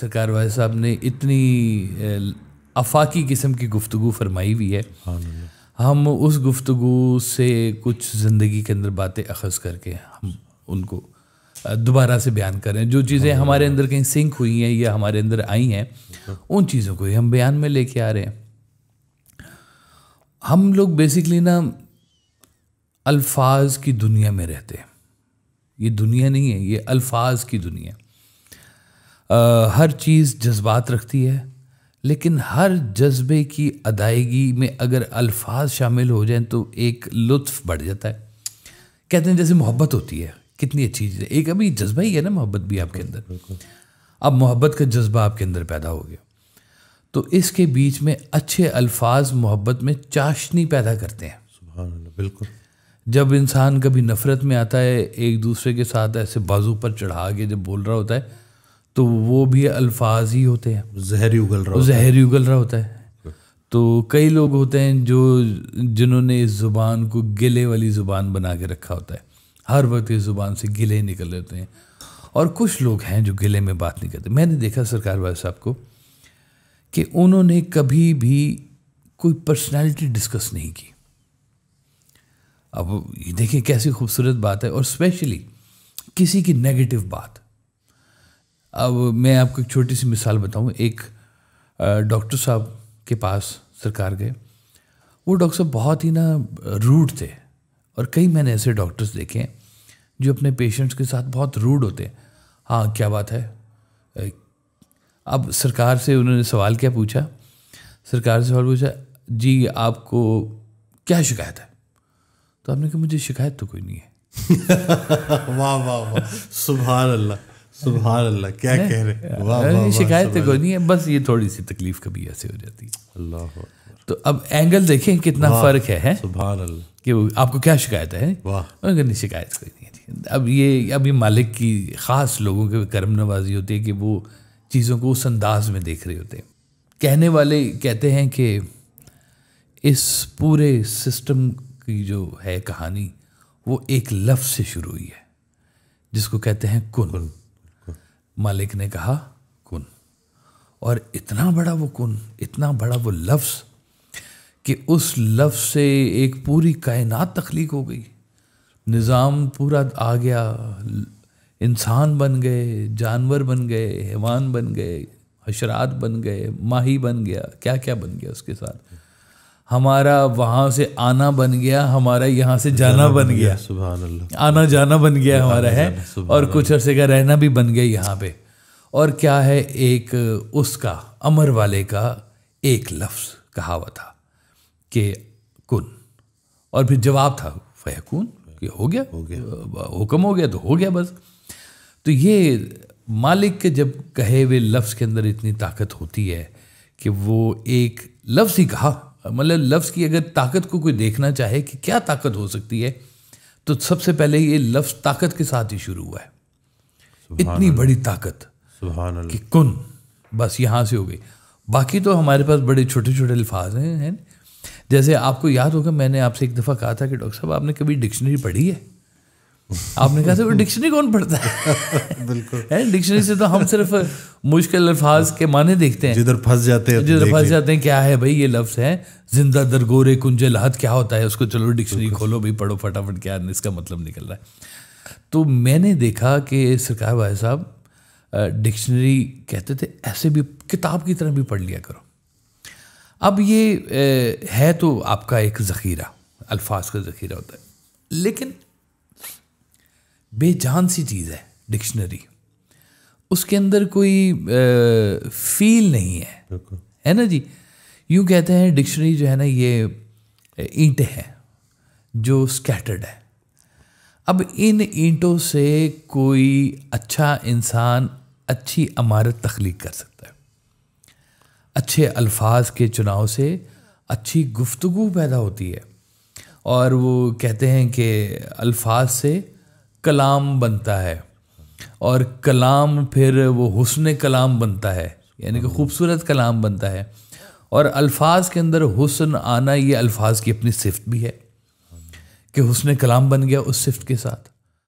سرکار واحد صاحب نے اتنی آفاقی قسم کی گفتگو فرمائی ہوئی ہے، ہم اس گفتگو سے کچھ زندگی کے اندر باتیں اخذ کر کے ہم ان کو دوبارہ سے بیان کریں. جو چیزیں ہمارے اندر کہیں سنک ہوئی ہیں یا ہمارے اندر آئی ہیں ان چیزوں کو ہی ہم بیان میں لے کے آ رہے ہیں. ہم لوگ بیسکلی نا الفاظ کی دنیا میں رہتے ہیں. یہ دنیا نہیں ہے، یہ الفاظ کی دنیا. ہر چیز جذبات رکھتی ہے، لیکن ہر جذبے کی ادائیگی میں اگر الفاظ شامل ہو جائیں تو ایک لطف بڑھ جاتا ہے. کہتے ہیں جیسے محبت ہوتی ہے، کتنی اچھی چیز ہے. ایک ابھی جذبہ ہی ہے نا محبت بھی آپ کے اندر. اب محبت کا جذبہ آپ کے اندر پیدا ہو گیا تو اس کے بیچ میں اچھے الفاظ محبت میں چاشنی پیدا کرتے ہیں. سبحان اللہ. بالکل. جب انسان کبھی نفرت میں آتا ہے، ایک دوسرے کے ساتھ ایسے بازو پر چڑھا کے جب بول رہا ہوتا ہے تو وہ بھی الفاظ ہی ہوتے ہیں. زہر ہی اگل رہا ہوتا ہے. تو کئی لوگ ہوتے ہیں جنہوں نے اس زبان کو گلے والی زبان بنا کے رکھا ہوتا ہے. ہر وقت اس زبان سے گلے نکل رہے ہوتے ہیں. اور کچھ لوگ ہیں جو گلے میں بات نہیں کرتے. میں نے دیکھا سرکار واحد صاحب کو کہ انہوں نے کبھی بھی کوئی پرسنالٹی ڈسکس نہیں کی. اب یہ دیکھیں کیسی خوبصورت بات ہے. اور اسپیشلی کسی کی نیگیٹو بات. اب میں آپ کو ایک چھوٹی سی مثال بتاؤں. ایک ڈاکٹر صاحب کے پاس سرکار گئے. وہ ڈاکٹر صاحب بہت ہی نا روڈ تھے. اور کئی میں نے ایسے ڈاکٹرز دیکھے ہیں جو اپنے پیشنٹس کے ساتھ بہت روڈ ہوتے ہیں. ہاں کیا بات ہے. اب سرکار سے انہوں نے سوال کیا پوچھا. سرکار سے سوال پوچھا جی آپ کو کیا شکایت ہے. تو آپ نے کہا مجھے شکایت تو کوئی نہیں ہے. واہ واہ واہ. سبحان اللہ سبحان اللہ. کیا کہہ رہے. شکایت تو کوئی نہیں ہے، بس یہ تھوڑی سی تکلیف کبھی ایسے ہو جاتی ہے. اللہ. تو اب اینگل دیکھیں کتنا فرق ہے. سبحان اللہ. کہ آپ کو کیا شکایت ہے. نہیں شکایت کوئی نہیں ہے. اب یہ مالک کی خاص لوگوں کے کرم نوازی ہوتی ہے کہ وہ چیزوں کو اس انداز میں دیکھ رہے ہوتے ہیں. کہنے والے کہتے ہیں کہ اس پورے سسٹم کی جو ہے کہانی وہ ایک لفظ سے شروع ہوئی ہے جس کو کہتے ہیں کن. مالک نے کہا کن، اور اتنا بڑا وہ کن، اتنا بڑا وہ لفظ کہ اس لفظ سے ایک پوری کائنات تخلیق ہو گئی. نظام پورا آ گیا. انسان بن گئے، جانور بن گئے، حیوان بن گئے، حشرات بن گئے، ماہی بن گیا، کیا کیا بن گیا. اس کے ساتھ ہمارا وہاں سے آنا بن گیا، ہمارا یہاں سے جانا بن گیا. سبحان اللہ. آنا جانا بن گیا ہمارا ہے. اور کچھ عرصے کا رہنا بھی بن گیا یہاں پہ. اور کیا ہے ایک اس کا امر والے کا ایک لفظ کہا ہوا تھا کہ کن، اور پھر جواب تھا فیکون کہ ہو گیا. حکم ہو گیا تو ہو گیا بس. تو یہ مالک کے جب کہے ہوئے لفظ کے اندر اتنی طاقت ہوتی ہے کہ وہ ایک لفظ ہی کہا. مطلب لفظ کی اگر طاقت کو کوئی دیکھنا چاہے کہ کیا طاقت ہو سکتی ہے تو سب سے پہلے یہ لفظ طاقت کے ساتھ ہی شروع ہوا ہے. اتنی بڑی طاقت سبحان اللہ کہ کن، بس یہاں سے ہو گئی. باقی تو ہمارے پاس بڑے چھوٹے چھوٹے الفاظ ہیں. جیسے آپ کو یاد ہوگا میں نے آپ سے ایک دفعہ کہا تھا کہ ڈاکٹر صاحب آپ نے کبھی ڈکشنری پڑھی ہے. آپ نے کہا تھا وہ ڈکشنری کون پڑھتا ہے. بالکل. ڈکشنری سے تو ہم صرف مشکل الفاظ کے معنی دیکھتے ہیں، جدھر پھنس جاتے ہیں کیا ہے بھائی یہ لفظ ہے زندہ درگورے کنج لحد کیا ہوتا ہے. اس کو چلو ڈکشنری کھولو بھائی پڑھو فٹافٹ کیا اس کا مطلب نکل رہا ہے. تو میں نے دیکھا کہ سرکار واحد صاحب ڈکشنری کہتے تھے ایسے بھی کتاب کی طرح بھی پڑھ لیا کرو. اب یہ ہے تو آپ کا ایک ذخیرہ، الفاظ کا ذخیرہ ہوتا ہے، لیکن بے جان سی چیز ہے ڈکشنری. اس کے اندر کوئی فیل نہیں ہے نا جی. یوں کہتے ہیں ڈکشنری جو ہے نا یہ اینٹیں ہیں جو اسکیٹرڈ ہے. اب ان اینٹوں سے کوئی اچھا انسان اچھی عمارت تخلیق کر سکتا ہے. اچھے الفاظ کے چناؤ سے اچھی گفتگو پیدا ہوتی ہے. اور وہ کہتے ہیں کہ الفاظ سے کلام بنتا ہے، اور کلام پھر وہ حسن کلام بنتا ہے، یعنی کہ خوبصورت کلام بنتا ہے. اور الفاظ کے اندر حسن آنا یہ الفاظ کی اپنی صفت بھی ہے کہ حسن کلام بن گیا اس صفت کے ساتھ.